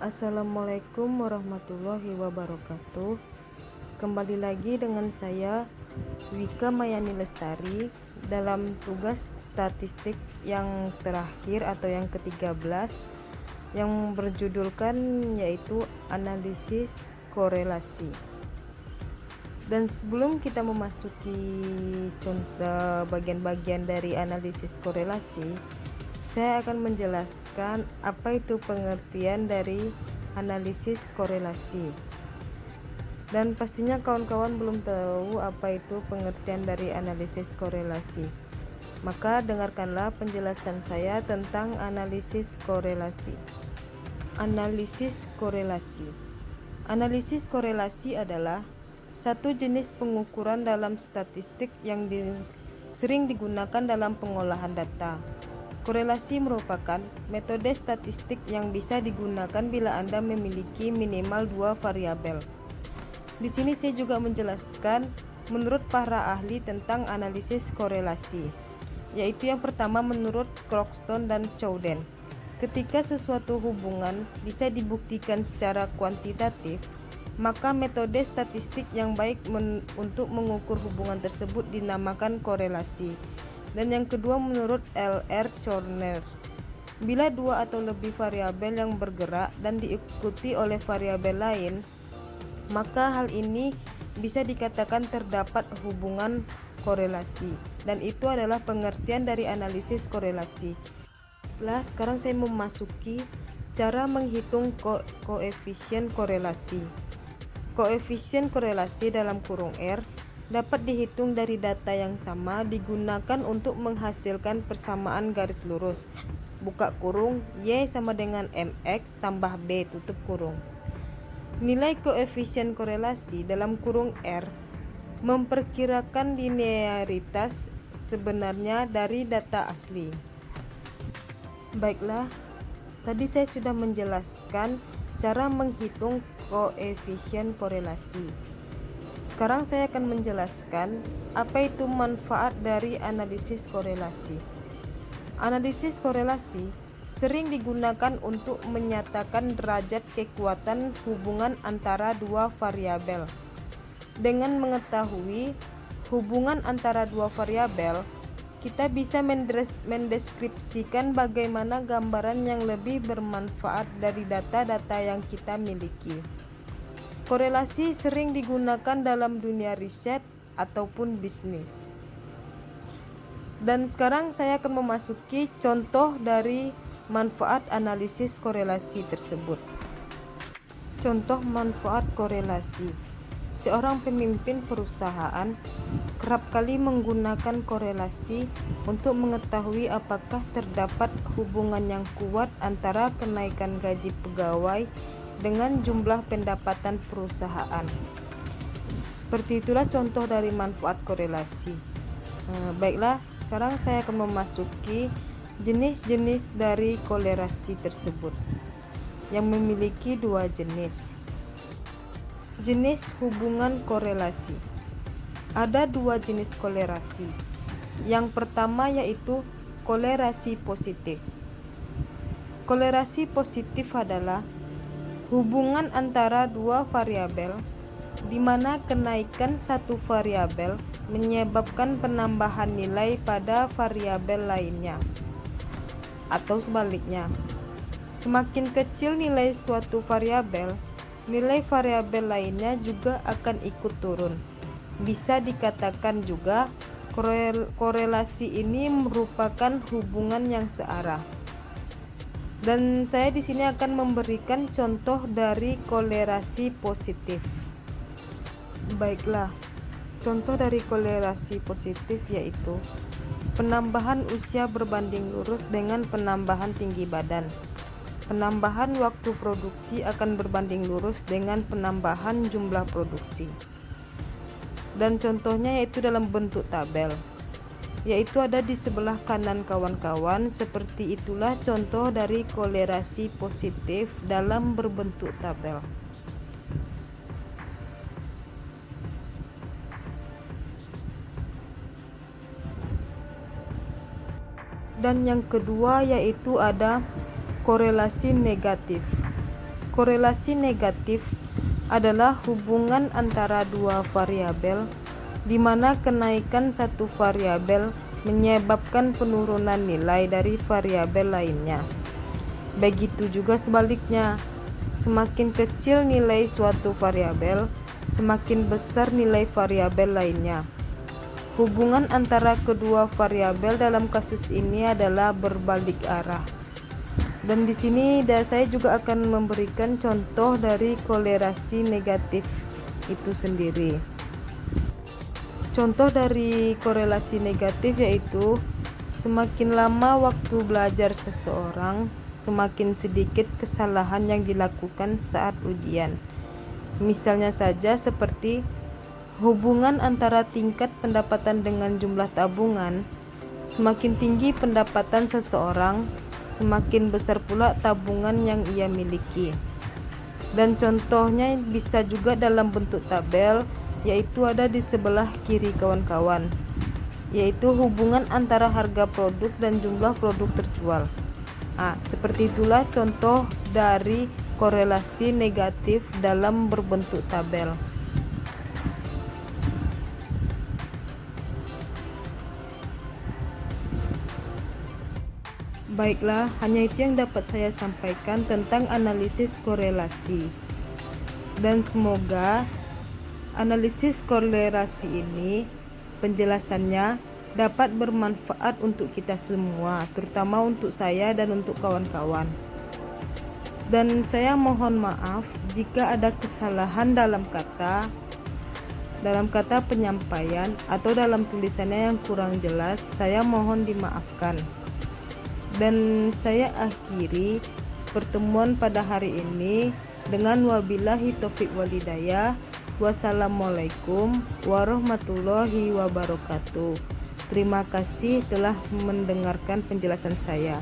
Assalamualaikum warahmatullahi wabarakatuh. Kembali lagi dengan saya Wika Mayani Lestari dalam tugas statistik yang terakhir atau yang ke-13 yang berjudulkan yaitu analisis korelasi. Dan sebelum kita memasuki contoh bagian-bagian dari analisis korelasi, saya akan menjelaskan apa itu pengertian dari analisis korelasi. Dan pastinya kawan-kawan belum tahu apa itu pengertian dari analisis korelasi. Maka dengarkanlah penjelasan saya tentang analisis korelasi. Analisis korelasi. Analisis korelasi adalah satu jenis pengukuran dalam statistik yang sering digunakan dalam pengolahan data. Korelasi merupakan metode statistik yang bisa digunakan bila Anda memiliki minimal dua variabel. Di sini saya juga menjelaskan menurut para ahli tentang analisis korelasi, yaitu yang pertama menurut Croxton dan Chouden. Ketika sesuatu hubungan bisa dibuktikan secara kuantitatif, maka metode statistik yang baik untuk mengukur hubungan tersebut dinamakan korelasi. Dan yang kedua menurut L.R. Chorner, bila dua atau lebih variabel yang bergerak dan diikuti oleh variabel lain, maka hal ini bisa dikatakan terdapat hubungan korelasi, dan itu adalah pengertian dari analisis korelasi. Sekarang saya memasuki cara menghitung koefisien korelasi. Koefisien korelasi dalam kurung R dapat dihitung dari data yang sama digunakan untuk menghasilkan persamaan garis lurus. Buka kurung, Y sama dengan MX tambah B tutup kurung. Nilai koefisien korelasi dalam kurung R memperkirakan linearitas sebenarnya dari data asli. Baiklah, tadi saya sudah menjelaskan cara menghitung koefisien korelasi. Sekarang saya akan menjelaskan apa itu manfaat dari analisis korelasi. Analisis korelasi sering digunakan untuk menyatakan derajat kekuatan hubungan antara dua variabel. Dengan mengetahui hubungan antara dua variabel, kita bisa mendeskripsikan bagaimana gambaran yang lebih bermanfaat dari data-data yang kita miliki. Korelasi sering digunakan dalam dunia riset ataupun bisnis. Dan sekarang saya akan memasuki contoh dari manfaat analisis korelasi tersebut. Contoh manfaat korelasi. Seorang pemimpin perusahaan kerap kali menggunakan korelasi untuk mengetahui apakah terdapat hubungan yang kuat antara kenaikan gaji pegawai dengan jumlah pendapatan perusahaan. Seperti itulah contoh dari manfaat korelasi. Baiklah, sekarang saya akan memasuki jenis-jenis dari korelasi tersebut, yang memiliki dua jenis. Jenis hubungan korelasi. Ada dua jenis korelasi. Yang pertama yaitu korelasi positif. Korelasi positif adalah hubungan antara dua variabel di mana kenaikan satu variabel menyebabkan penambahan nilai pada variabel lainnya, atau sebaliknya. Semakin kecil nilai suatu variabel, nilai variabel lainnya juga akan ikut turun. Bisa dikatakan juga korelasi ini merupakan hubungan yang searah. Dan saya di sini akan memberikan contoh dari korelasi positif. Baiklah, contoh dari korelasi positif yaitu penambahan usia berbanding lurus dengan penambahan tinggi badan. Penambahan waktu produksi akan berbanding lurus dengan penambahan jumlah produksi. Dan contohnya yaitu dalam bentuk tabel, yaitu ada di sebelah kanan kawan-kawan. Seperti itulah contoh dari korelasi positif dalam berbentuk tabel. Dan yang kedua yaitu ada korelasi negatif. Korelasi negatif adalah hubungan antara dua variabel di mana kenaikan satu variabel menyebabkan penurunan nilai dari variabel lainnya. Begitu juga sebaliknya, semakin kecil nilai suatu variabel, semakin besar nilai variabel lainnya. Hubungan antara kedua variabel dalam kasus ini adalah berbalik arah. Dan di sini saya juga akan memberikan contoh dari korelasi negatif itu sendiri. Contoh dari korelasi negatif yaitu semakin lama waktu belajar seseorang, semakin sedikit kesalahan yang dilakukan saat ujian. Misalnya saja seperti hubungan antara tingkat pendapatan dengan jumlah tabungan. Semakin tinggi pendapatan seseorang, semakin besar pula tabungan yang ia miliki. Dan contohnya bisa juga dalam bentuk tabel, yaitu ada di sebelah kiri kawan-kawan, yaitu hubungan antara harga produk dan jumlah produk terjual. Seperti itulah contoh dari korelasi negatif dalam berbentuk tabel. Baiklah, hanya itu yang dapat saya sampaikan tentang analisis korelasi. Dan semoga analisis korelasi ini, penjelasannya dapat bermanfaat untuk kita semua, terutama untuk saya dan untuk kawan-kawan. Dan saya mohon maaf jika ada kesalahan dalam kata penyampaian atau dalam tulisannya yang kurang jelas. Saya mohon dimaafkan. Dan saya akhiri pertemuan pada hari ini dengan wabillahi taufik walhidayah. Wassalamualaikum warahmatullahi wabarakatuh. Terima kasih telah mendengarkan penjelasan saya.